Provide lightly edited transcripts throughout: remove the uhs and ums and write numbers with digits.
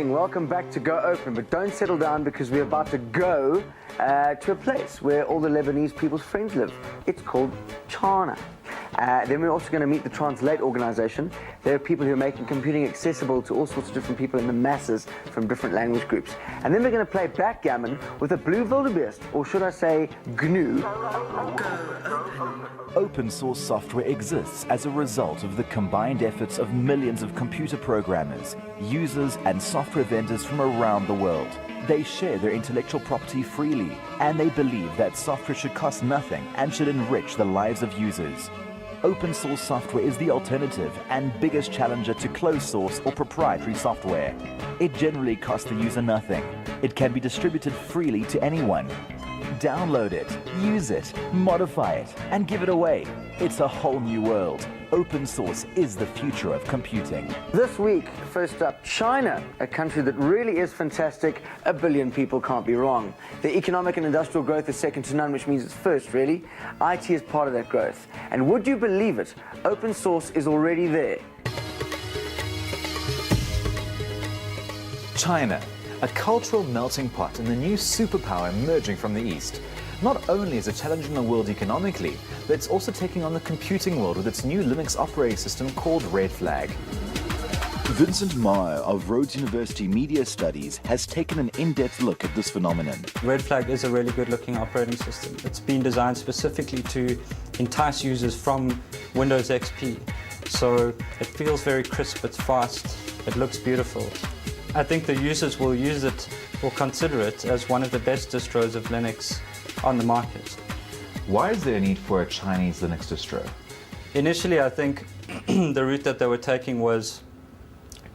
morning. Welcome back to Go Open, but don't settle down because we're about to go to a place where all the Lebanese people's friends live. It's called China. Then we're also going to meet the Translate organization. There are people who are making computing accessible to all sorts of different people in the masses from different language groups. And then we're going to play backgammon with a blue wildebeest, or should I say GNU. Open source software exists as a result of the combined efforts of millions of computer programmers, users and software vendors from around the world. They share their intellectual property freely, and they believe that software should cost nothing and should enrich the lives of users. Open source software is the alternative and biggest challenger to closed source or proprietary software. It generally costs the user nothing. It can be distributed freely to anyone. Download it, use it, modify it, and give it away. It's a whole new world. Open source is the future of computing. This week, first up, China, a country that really is fantastic. 1 billion people can't be wrong. The economic and industrial growth is second to none, which means it's first, really. IT is part of that growth. And would you believe it? Open source is already there. China, a cultural melting pot and the new superpower emerging from the East. Not only is it challenging the world economically, but it's also taking on the computing world with its new Linux operating system called Red Flag. Vincent Meyer of Rhodes University Media Studies has taken an in-depth look at this phenomenon. Red Flag is a really good-looking operating system. It's been designed specifically to entice users from Windows XP. So it feels very crisp, it's fast, it looks beautiful. I think the users will use it or consider it as one of the best distros of Linux on the market. Why is there a need for a Chinese Linux distro? Initially, I think the route that they were taking was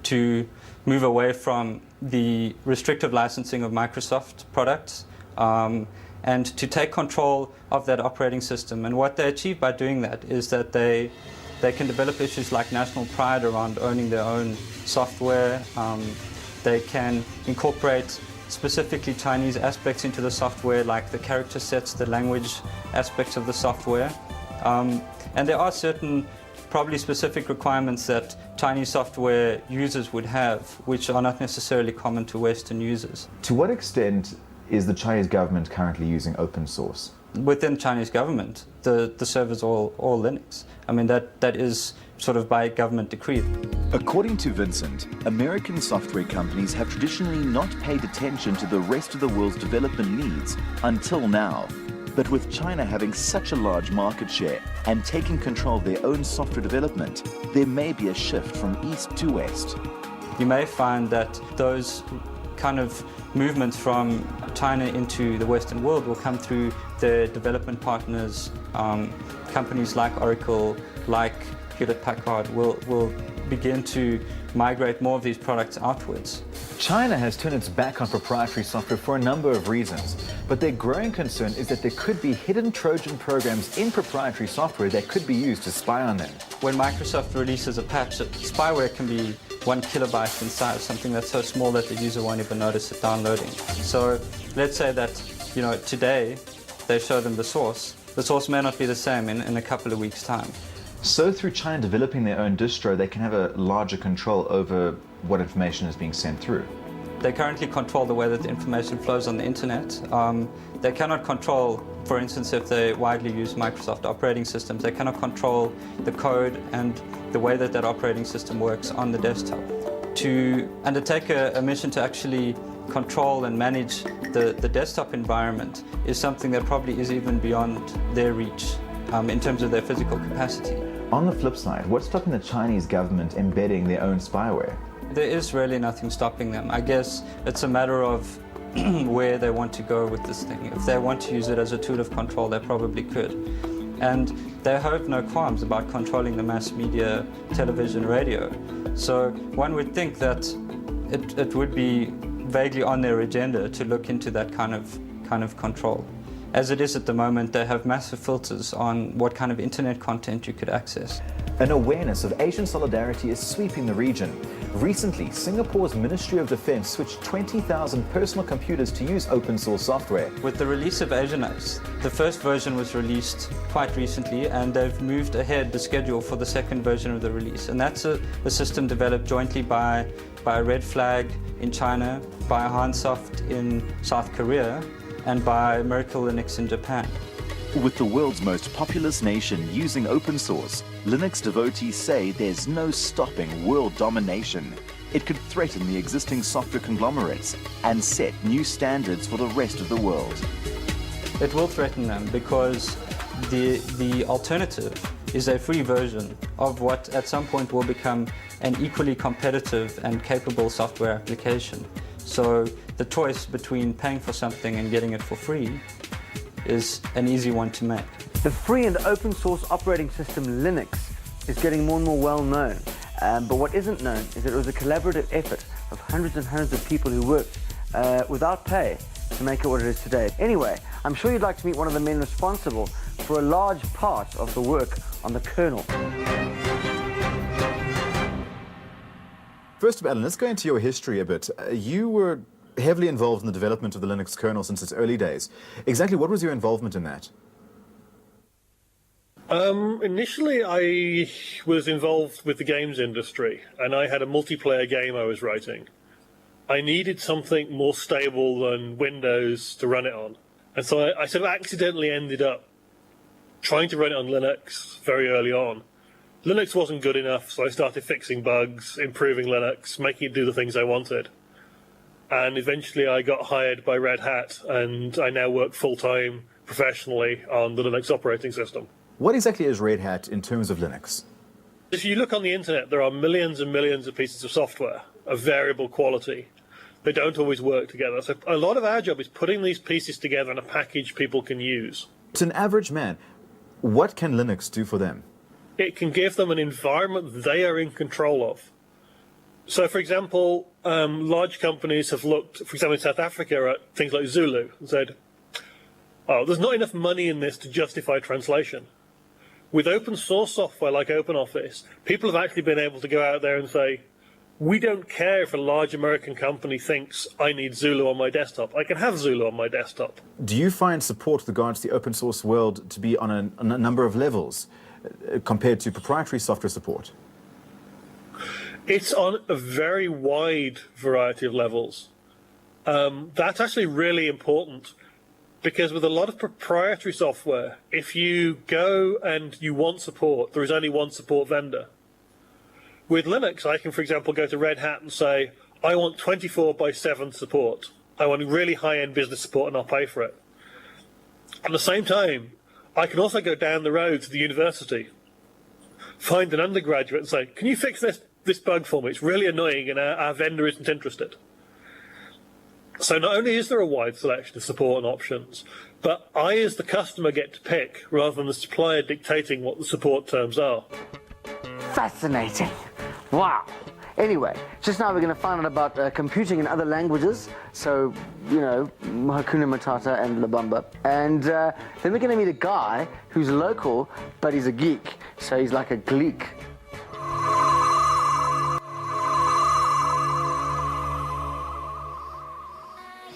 to move away from the restrictive licensing of Microsoft products and to take control of that operating system. And what they achieve by doing that is that they can develop issues like national pride around owning their own software. They can incorporate specifically Chinese aspects into the software, like the character sets, the language aspects of the software. And there are certain probably specific requirements that Chinese software users would have, which are not necessarily common to Western users. To what extent is the Chinese government currently using open source? Within the Chinese government, the servers are all Linux. I mean, that is sort of by government decree. According to Vincent, American software companies have traditionally not paid attention to the rest of the world's development needs until now. But with China having such a large market share and taking control of their own software development, there may be a shift from east to west. You may find that those kind of movements from China into the Western world will come through their development partners. Companies like Oracle, like Hewlett-Packard will begin to migrate more of these products outwards. China has turned its back on proprietary software for a number of reasons, but their growing concern is that there could be hidden Trojan programs in proprietary software that could be used to spy on them. When Microsoft releases a patch, spyware can be 1 kilobyte in size, something that's so small that the user won't even notice it downloading. So let's say that, today they show them the source. The source may not be the same in a couple of weeks' time. So through China developing their own distro, they can have a larger control over what information is being sent through. They currently control the way that the information flows on the internet. They cannot control, for instance, if they widely use Microsoft operating systems, they cannot control the code and the way that operating system works on the desktop. To undertake a mission to actually control and manage the desktop environment is something that probably is even beyond their reach in terms of their physical capacity. On the flip side, what's stopping the Chinese government embedding their own spyware? There is really nothing stopping them. I guess it's a matter of where they want to go with this thing. If they want to use it as a tool of control, they probably could. And they have no qualms about controlling the mass media, television, radio. So one would think that it would be vaguely on their agenda to look into that kind of control. As it is at the moment, they have massive filters on what kind of internet content you could access. An awareness of Asian solidarity is sweeping the region. Recently, Singapore's Ministry of Defense switched 20,000 personal computers to use open source software. With the release of AsiaNX, the first version was released quite recently, and they've moved ahead the schedule for the second version of the release. And that's a system developed jointly by by Red Flag in China, by Hansoft in South Korea, and by Miracle Linux in Japan. With the world's most populous nation using open source, Linux devotees say there's no stopping world domination. It could threaten the existing software conglomerates and set new standards for the rest of the world. It will threaten them because the alternative is a free version of what at some point will become an equally competitive and capable software application. So the choice between paying for something and getting it for free is an easy one to make. The free and open source operating system Linux is getting more and more well known. But what isn't known is that it was a collaborative effort of hundreds and hundreds of people who worked without pay to make it what it is today. Anyway, I'm sure you'd like to meet one of the men responsible for a large part of the work on the kernel. First of all, Alan, let's go into your history a bit. You were heavily involved in the development of the Linux kernel since its early days. Exactly what was your involvement in that? Initially, I was involved with the games industry, and I had a multiplayer game I was writing. I needed something more stable than Windows to run it on. And so I sort of accidentally ended up trying to run it on Linux very early on. Linux wasn't good enough, so I started fixing bugs, improving Linux, making it do the things I wanted. And eventually I got hired by Red Hat, and I now work full-time professionally on the Linux operating system. What exactly is Red Hat in terms of Linux? If you look on the internet, there are millions and millions of pieces of software of variable quality. They don't always work together. So a lot of our job is putting these pieces together in a package people can use. To an average man, what can Linux do for them? It can give them an environment they are in control of. So, for example, large companies have looked, for example, in South Africa, at things like Zulu and said, oh, there's not enough money in this to justify translation. With open source software like OpenOffice, people have actually been able to go out there and say, we don't care if a large American company thinks I need Zulu on my desktop. I can have Zulu on my desktop. Do you find support with regards to the open source world to be on a number of levels compared to proprietary software support? It's on a very wide variety of levels. That's actually really important because with a lot of proprietary software, if you go and you want support, there is only one support vendor. With Linux, I can, for example, go to Red Hat and say, I want 24/7 support. I want really high-end business support and I'll pay for it. At the same time, I can also go down the road to the university, find an undergraduate and say, can you fix this bug for me? It's really annoying and our vendor isn't interested. So not only is there a wide selection of support and options, but I as the customer get to pick rather than the supplier dictating what the support terms are. Fascinating. Wow. Anyway, just now we're going to find out about computing in other languages. So, you know, Hakuna Matata and La Bamba. And then we're going to meet a guy who's local, but he's a geek. So he's like a gleek.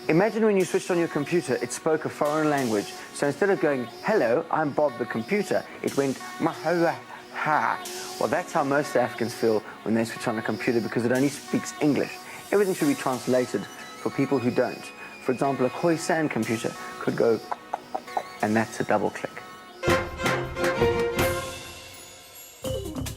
Imagine when you switched on your computer, it spoke a foreign language. So instead of going, hello, I'm Bob the computer, it went, mahala ha. Well, that's how most Africans feel when they switch on a computer because it only speaks English. Everything should be translated for people who don't. For example, a Khoisan computer could go, and that's a double click.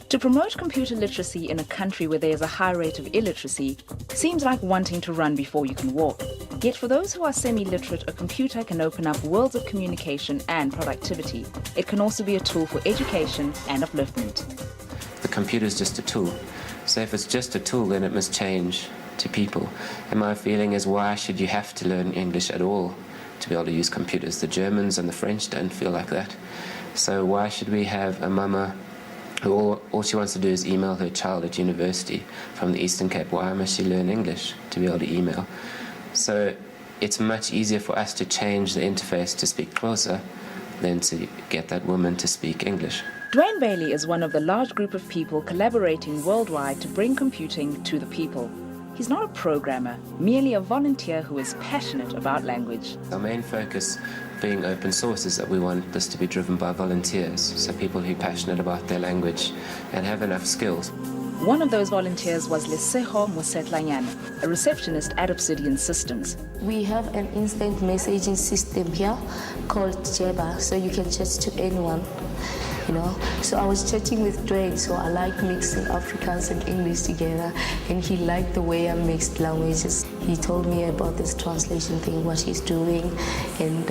To promote computer literacy in a country where there is a high rate of illiteracy seems like wanting to run before you can walk. Yet for those who are semi-literate, a computer can open up worlds of communication and productivity. It can also be a tool for education and upliftment. The computer is just a tool. So if it's just a tool, then it must change to people. And my feeling is, why should you have to learn English at all to be able to use computers? The Germans and the French don't feel like that. So why should we have a mama who all she wants to do is email her child at university from the Eastern Cape? Why must she learn English to be able to email? So it's much easier for us to change the interface to speak Xhosa than to get that woman to speak English. Dwayne Bailey is one of the large group of people collaborating worldwide to bring computing to the people. He's not a programmer, merely a volunteer who is passionate about language. Our main focus being open source is that we want this to be driven by volunteers, so people who are passionate about their language and have enough skills. One of those volunteers was Leseho Mosetlanyane, a receptionist at Obsidian Systems. We have an instant messaging system here called Jeba, so you can chat to anyone, you know. So I was chatting with Dwayne, so I like mixing Afrikaans and English together, and he liked the way I mixed languages. He told me about this translation thing, what he's doing, and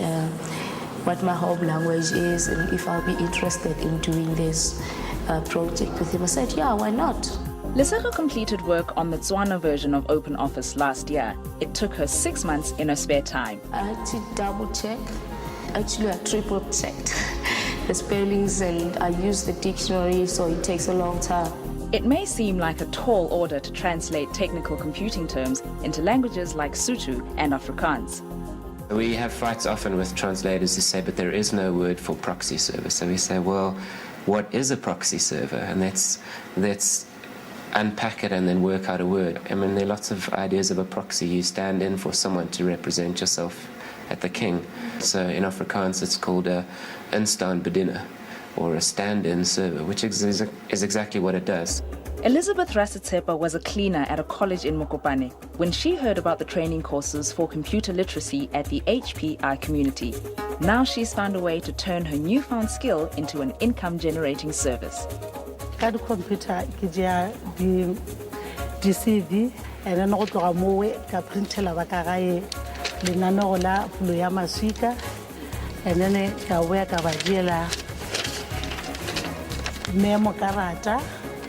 what my home language is, and if I'll be interested in doing this project with him. I said, yeah, why not? Lesego completed work on the Tswana version of OpenOffice last year. It took her 6 months in her spare time. I had to double check. Actually, I triple checked the spellings, and I used the dictionary, so it takes a long time. It may seem like a tall order to translate technical computing terms into languages like Sotho and Afrikaans. We have fights often with translators who say, but there is no word for proxy server. So we say, well, what is a proxy server? And let's unpack it and then work out a word. I mean, there are lots of ideas of a proxy. You stand in for someone to represent yourself at the king. So in Afrikaans, it's called a instandbediener, or a stand-in server, which is exactly what it does. Elizabeth Rasitsepa was a cleaner at a college in Mokopane when she heard about the training courses for computer literacy at the HPI community. Now she's found a way to turn her newfound skill into an income-generating service. Ka di computer ke dia di CV and then go tloga mo ka printela ba ka gae lenaneo la pulo ya maswika, and then ka boya ka ba diela memo karata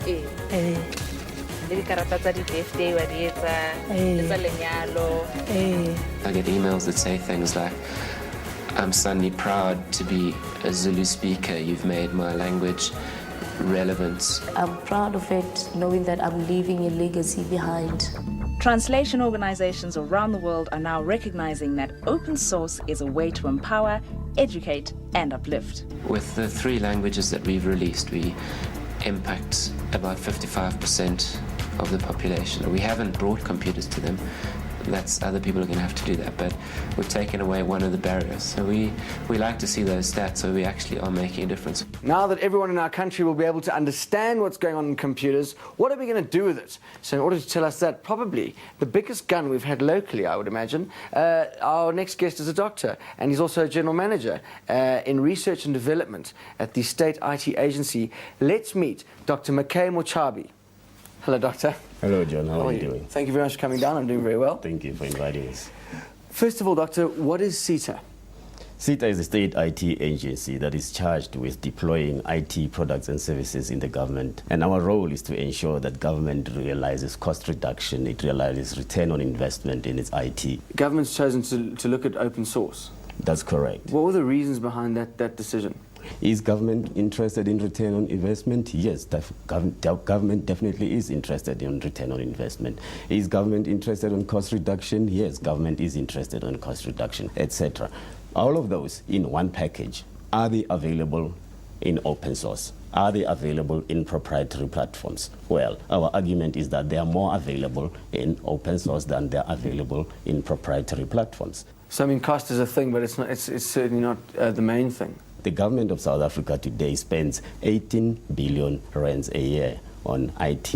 Le dikarata tsa di-birthday wa di etsa, tsa lenyalo. I get emails that say things like, I'm suddenly proud to be a Zulu speaker. You've made my language relevant. I'm proud of it, knowing that I'm leaving a legacy behind. Translation organizations around the world are now recognizing that open source is a way to empower, educate, and uplift. With the 3 languages that we've released, we impact about 55% of the population. We haven't brought computers to them. That's other people are going to have to do that, but we've taken away one of the barriers. So we like to see those stats, so we actually are making a difference. Now that everyone in our country will be able to understand what's going on in computers, what are we going to do with it? So in order to tell us that, probably the biggest gun we've had locally, I would imagine, our next guest is a doctor, and he's also a general manager in research and development at the State IT Agency. Let's meet Dr. Makay Mochabi. Hello, Doctor. Hello, John. How are you doing? Thank you very much for coming down. I'm doing very well. Thank you for inviting us. First of all, Doctor, what is CETA? CETA is the state IT agency that is charged with deploying IT products and services in the government. And our role is to ensure that government realizes cost reduction, it realizes return on investment in its IT. Government's chosen to look at open source. That's correct. What were the reasons behind that decision? Is government interested in return on investment? Yes, government definitely is interested in return on investment. Is government interested in cost reduction? Yes, government is interested in cost reduction, etc. All of those in one package. Are they available in open source? Are they available in proprietary platforms? Well, our argument is that they are more available in open source than they are available in proprietary platforms. So, I mean, cost is a thing, but it's not. It's certainly not the main thing. The government of South Africa today spends 18 billion rands a year on IT.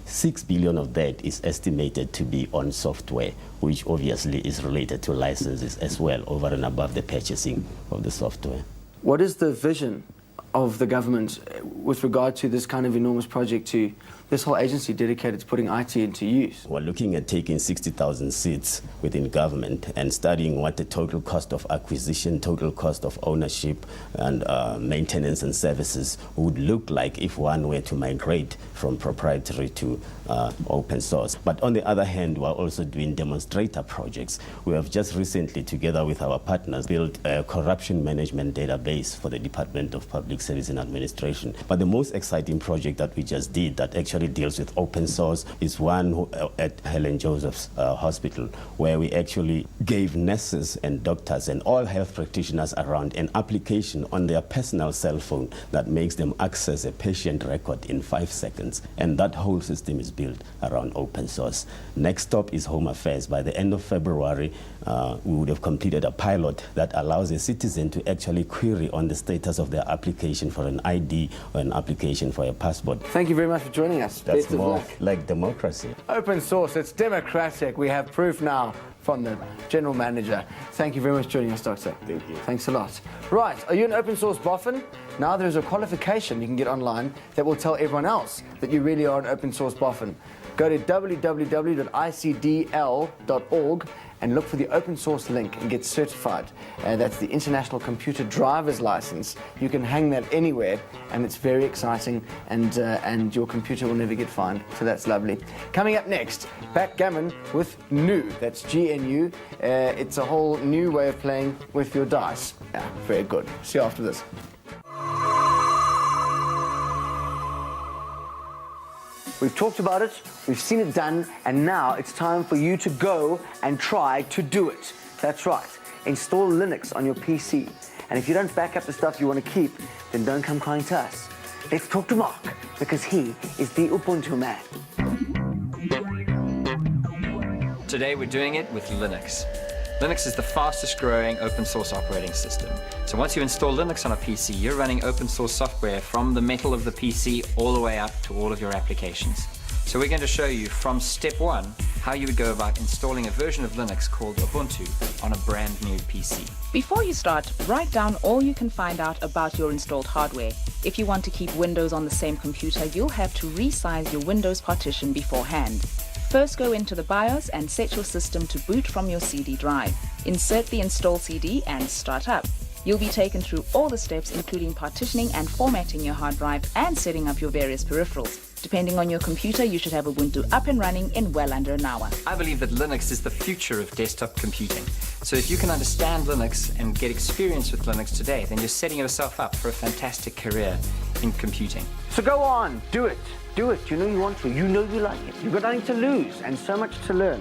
6 billion of that is estimated to be on software, which obviously is related to licenses as well, over and above the purchasing of the software. What is the vision of the government with regard to this kind of enormous project, to this whole agency dedicated to putting IT into use? We're looking at taking 60,000 seats within government and studying what the total cost of acquisition, total cost of ownership and maintenance and services would look like if one were to migrate from proprietary to open source. But on the other hand, we're also doing demonstrator projects. We have just recently, together with our partners, built a corruption management database for the Department of Public Service and Administration. But the most exciting project that we just did that actually deals with open source is one at Helen Joseph's Hospital, where we actually gave nurses and doctors and all health practitioners around an application on their personal cell phone that makes them access a patient record in 5 seconds. And that whole system is built around open source. Next stop is Home Affairs. By the end of February, we would have completed a pilot that allows a citizen to actually query on the status of their application for an ID or an application for a passport. Thank you very much for joining us. That's Best of more luck. like democracy. Open source, it's democratic. We have proof now from the general manager. Thank you very much for joining us, Doctor. Thank you. Thanks a lot. Right, are you an open source boffin? Now there's a qualification you can get online that will tell everyone else that you really are an open source boffin. Go to www.icdl.org and look for the open source link and get certified. That's the International Computer Driver's License. You can hang that anywhere, and it's very exciting, and your computer will never get fined, so that's lovely. Coming up next, backgammon with GNU. That's GNU. It's a whole new way of playing with your dice. Yeah, very good. See you after this. We've talked about it, we've seen it done, and now it's time for you to go and try to do it. That's right. Install Linux on your PC. And if you don't back up the stuff you want to keep, then don't come crying to us. Let's talk to Mark, because he is the Ubuntu man. Today we're doing it with Linux. Linux is the fastest growing open source operating system. So once you install Linux on a PC, you're running open source software from the metal of the PC all the way up to all of your applications. So we're going to show you from step one how you would go about installing a version of Linux called Ubuntu on a brand new PC. Before you start, write down all you can find out about your installed hardware. If you want to keep Windows on the same computer, you'll have to resize your Windows partition beforehand. First, go into the BIOS and set your system to boot from your CD drive. Insert the install CD and start up. You'll be taken through all the steps, including partitioning and formatting your hard drive and setting up your various peripherals. Depending on your computer, you should have Ubuntu up and running in well under an hour. I believe that Linux is the future of desktop computing. So if you can understand Linux and get experience with Linux today, then you're setting yourself up for a fantastic career in computing. So go on, do it. Do it. You know you want to. You know you like it. You've got nothing to lose and so much to learn.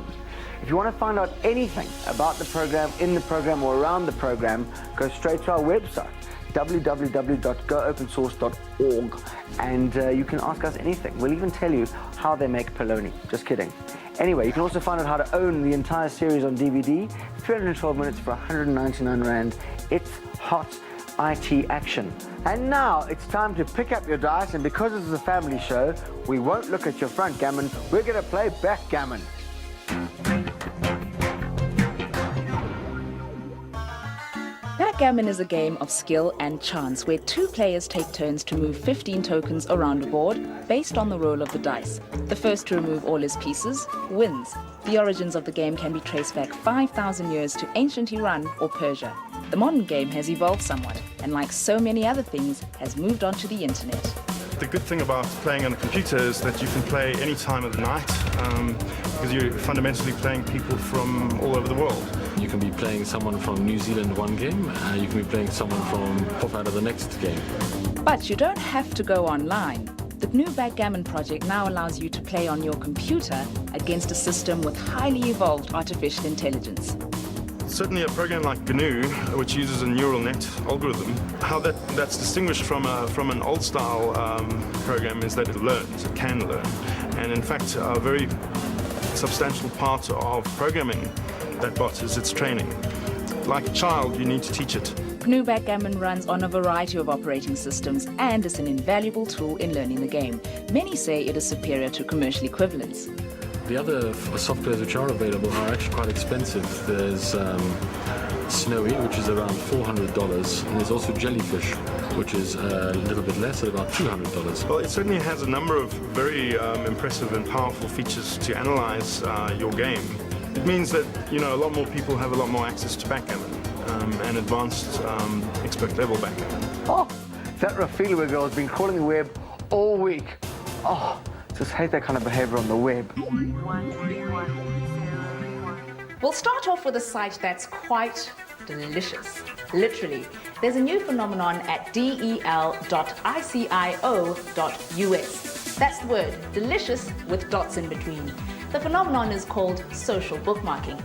If you want to find out anything about the program, in the program, or around the program, go straight to our website, www.goopensource.org, and you can ask us anything. We'll even tell you how they make polony. Just kidding. Anyway, you can also find out how to own the entire series on DVD, 312 minutes for 199 Rand. It's hot IT action. And now it's time to pick up your dice, and because this is a family show, we won't look at your front gammon, we're going to play backgammon. Backgammon is a game of skill and chance where two players take turns to move 15 tokens around a board based on the roll of the dice. The first to remove all his pieces wins. The origins of the game can be traced back 5,000 years to ancient Iran or Persia. The modern game has evolved somewhat, and like so many other things, has moved on to the internet. The good thing about playing on a computer is that you can play any time of the night because you're fundamentally playing people from all over the world. You can be playing someone from New Zealand one game, you can be playing someone from pop out of the next game. But you don't have to go online. The GNU Backgammon project now allows you to play on your computer against a system with highly evolved artificial intelligence. Certainly a program like GNU, which uses a neural net algorithm, how that's distinguished from an old-style program is that it learns, it can learn. And in fact, a very substantial part of programming that bot is its training. Like a child, you need to teach it. GNU Backgammon runs on a variety of operating systems and is an invaluable tool in learning the game. Many say it is superior to commercial equivalents. The other softwares which are available are actually quite expensive. There's Snowy, which is around $400, and there's also Jellyfish, which is a little bit less, at about $200. Well, it certainly has a number of very impressive and powerful features to analyze your game. It means that, you know, a lot more people have a lot more access to backgammon and advanced expert level backgammon. Oh, that Rafila girl has been crawling the web all week. Oh, just hate that kind of behavior on the web. We'll start off with a site that's quite delicious. Literally. There's a new phenomenon at del.icio.us. That's the word, delicious, with dots in between. The phenomenon is called social bookmarking.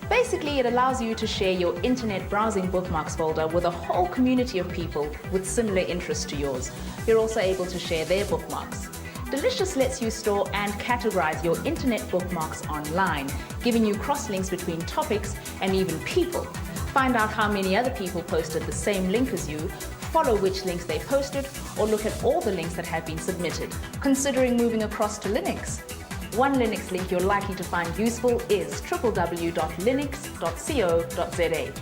Basically, it allows you to share your internet browsing bookmarks folder with a whole community of people with similar interests to yours. You're also able to share their bookmarks. Delicious lets you store and categorize your internet bookmarks online, giving you cross-links between topics and even people. Find out how many other people posted the same link as you, follow which links they posted, or look at all the links that have been submitted. Considering moving across to Linux? One Linux link you're likely to find useful is www.linux.co.za.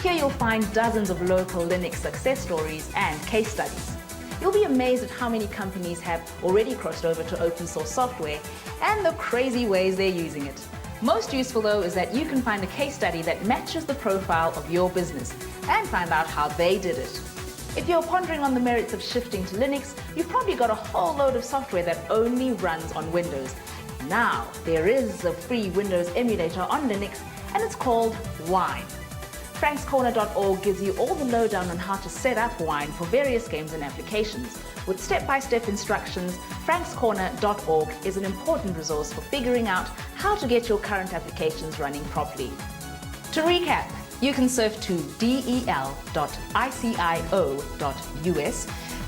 Here you'll find dozens of local Linux success stories and case studies. You'll be amazed at how many companies have already crossed over to open source software and the crazy ways they're using it. Most useful though is that you can find a case study that matches the profile of your business and find out how they did it. If you're pondering on the merits of shifting to Linux, you've probably got a whole load of software that only runs on Windows. Now, there is a free Windows emulator on Linux and it's called Wine. frankscorner.org gives you all the lowdown on how to set up Wine for various games and applications. With step-by-step instructions, frankscorner.org is an important resource for figuring out how to get your current applications running properly. To recap, you can surf to del.icio.us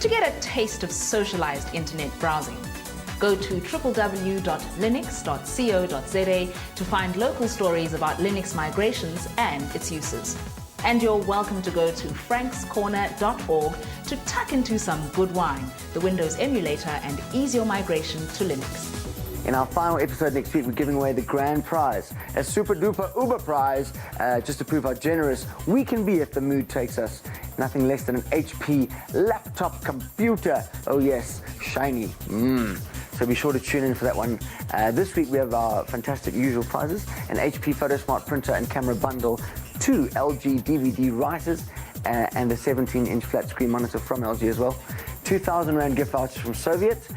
to get a taste of socialized internet browsing. Go to www.linux.co.za to find local stories about Linux migrations and its uses. And you're welcome to go to frankscorner.org to tuck into some good wine, the Windows emulator, and ease your migration to Linux. In our final episode next week, we're giving away the grand prize, a super duper uber prize, just to prove how generous we can be if the mood takes us. Nothing less than an HP laptop computer. Oh yes, shiny. So be sure to tune in for that one. This week we have our fantastic usual prizes, an HP PhotoSmart printer and camera bundle, 2 LG DVD writers, and a 17-inch flat screen monitor from LG as well. 2,000 Rand gift vouchers from Soviet.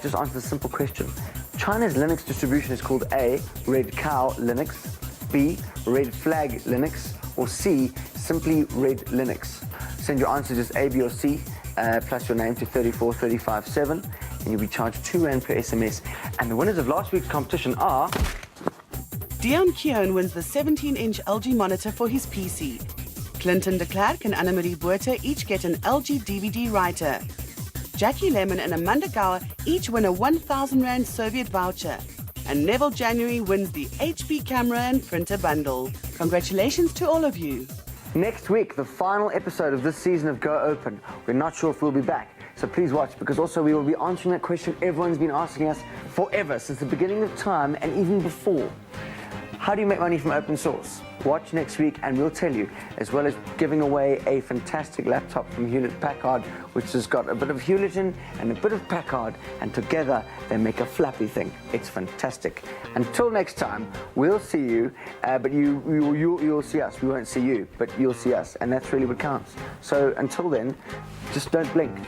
Just answer the simple question. China's Linux distribution is called A, Red Cow Linux, B, Red Flag Linux, or C, simply Red Linux. Send your answers as A, B, or C, plus your name to 34357, and you'll be charged 2 Rand per SMS. And the winners of last week's competition are... Dion Keown wins the 17-inch LG monitor for his PC. Clinton de Klerk and Annemarie Buerter each get an LG DVD writer. Jackie Lemon and Amanda Gower each win a 1,000 Rand Soviet voucher. And Neville January wins the HP camera and printer bundle. Congratulations to all of you. Next week, the final episode of this season of Go Open. We're not sure if we'll be back, so please watch, because also we will be answering that question everyone's been asking us forever, since the beginning of time and even before. How do you make money from open source? Watch next week and we'll tell you, as well as giving away a fantastic laptop from Hewlett-Packard, which has got a bit of Hewlett-in and a bit of Packard, and together they make a flappy thing. It's fantastic. Until next time, we'll see you, but you'll see us. We won't see you, but you'll see us, and that's really what counts. So until then, just don't blink.